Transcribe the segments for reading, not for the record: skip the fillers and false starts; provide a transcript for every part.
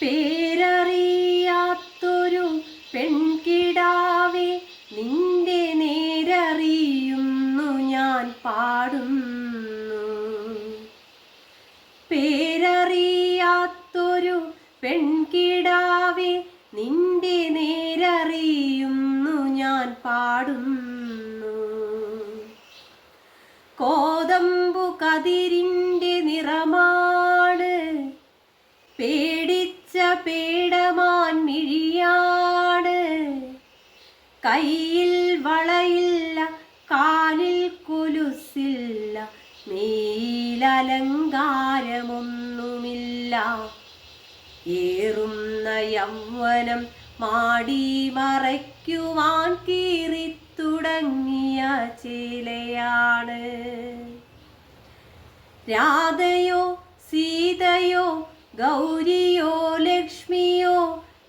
പേരറിയാത്തൊരു പെൺകിടാവേ, നിന്റെ നേരറിയുന്നു ഞാൻ പാടുന്നു. പേരറിയാത്തൊരു പെൺകിടാവേ, നിന്റെ നേരറിയുന്നു ഞാൻ പാടുന്നു. കോതമ്പു കതിരിൻ്റെ നിറമാണ്, പേടിച്ച പേടമാൻ മിഴിയാണ്. കയ്യിൽ വളയില്ല, കാലിൽ കൊലുസില്ല, മേലലങ്കാരമൊന്നുമില്ല. ഏറുന്ന യൗവനം മാടി മറയ്ക്കുവാൻ കീറിത്തുടങ്ങിയ ചേലയാണ്. രാധയോ സീതയോ ഗൗരിയോ ലക്ഷ്മിയോ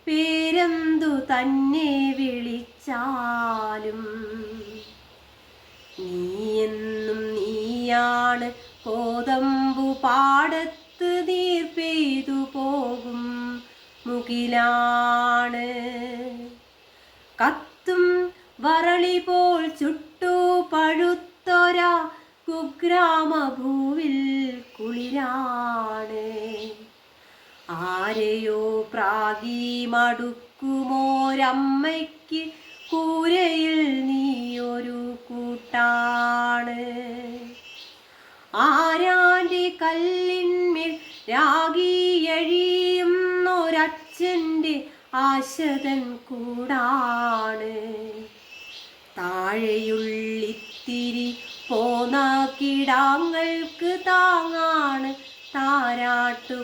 പേരെന്തു തന്നെ വിളിച്ചാലും നീയെന്നും നീയാണ്. കോതമ്പു പാടത്ത് നീർ പെയ്തു പോകും മുകിലാണ്. കത്തും വരളി പോൽ ചുട്ടു പഴുത്തൊരാ കുഗ്രാമഭൂവിൽ കുളിരാണ്. ആരെയോ പ്രാഗി മടുക്കുമോരമ്മയ്ക്ക് കൂരയിൽ നീയൊരു കൂട്ടാണ്. ആരാൻ്റെ കല്ലിന്മേൽ രാഗിയഴിയുന്നൊരച്ഛൻ്റെ ആശതൻ കൂടാണ്. താഴെയുള്ളിത്തിരി പോന്ന കിടാങ്ങൾക്ക് താങ്ങാണ്, താരാട്ടുപാട്ടാണ്.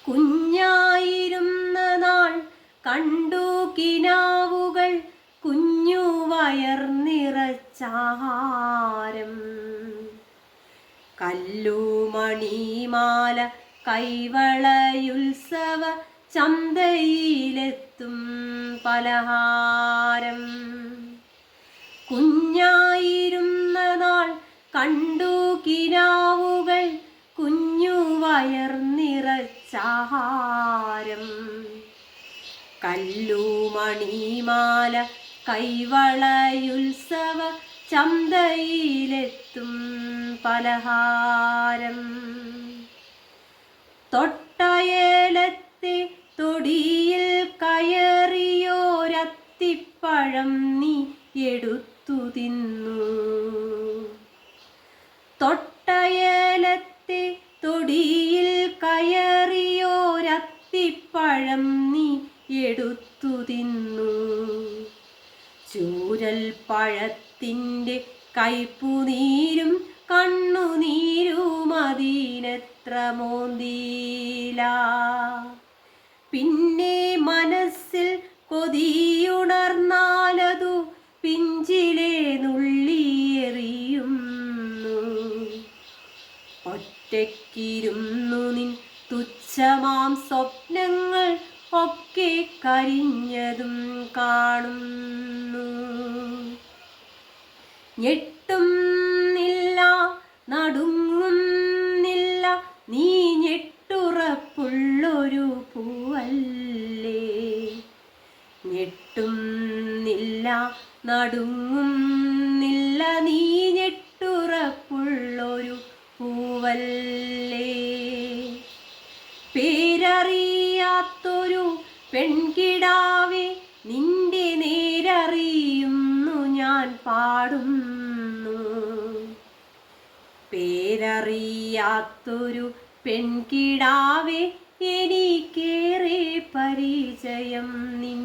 കുഞ്ഞായിരുന്ന നാൾ കണ്ടു കിനാവുകൾ, കുഞ്ഞു വയർ നിറച്ചാഹാരം. കല്ലുമണിമാല കൈവളയുത്സവ ചന്തയിലെത്തും പലഹാരം. കുഞ്ഞായിരുന്ന നാൾ കണ്ടു കിനാവുകൾ, കുഞ്ഞു വയർ നിറച്ചാഹാരം. കല്ലുമണിമാല കൈവളയുത്സവ ചന്തയിലെത്തും പലഹാരം. തൊട്ടയേലത്തെ തൊടിയിൽ കയറിയോരത്തിപ്പഴം നീ എടുത്തു തിന്നു. തൊട്ടയേലത്തെ തൊടിയിൽ കയറിയോരത്തിപ്പഴം നീ എടുത്തു തിന്നു. ചൂരൽ പഴത്തിൻ്റെ കയ്പുനീരും കണ്ണുനീരും അതിനെത്ര മോന്തീല. പിന്നെ മനസ്സിൽ കൊതിയുണർന്നാലതു പിഞ്ചിലെ നുള്ളിയെറിയുന്നു. ഒറ്റയ്ക്കിരുന്നു നിൻ തുച്ഛമാം സ്വപ്നങ്ങൾ ഒക്കെ കരിഞ്ഞതും കാണുന്നു. ഞെട്ടുന്നില്ല, നടുങ്ങുന്നില്ല, നീ ഞെട്ടുറപ്പുള്ളൊരു പൂവല്ലേ. ഞെട്ടുന്നില്ല, നടുങ്ങുന്നില്ല, നീ ഞെട്ടുറപ്പുള്ളൊരു പൂവല്ലേ. പേരറിയാത്തൊരു പെൺകിടാവേ, നിന്റെ നേരറിയുന്നു ഞാൻ പാടുന്നു. പേരറിയാത്തൊരു പെൺകിടാവേ, എനിക്കേറെ പരിചയം നിൻ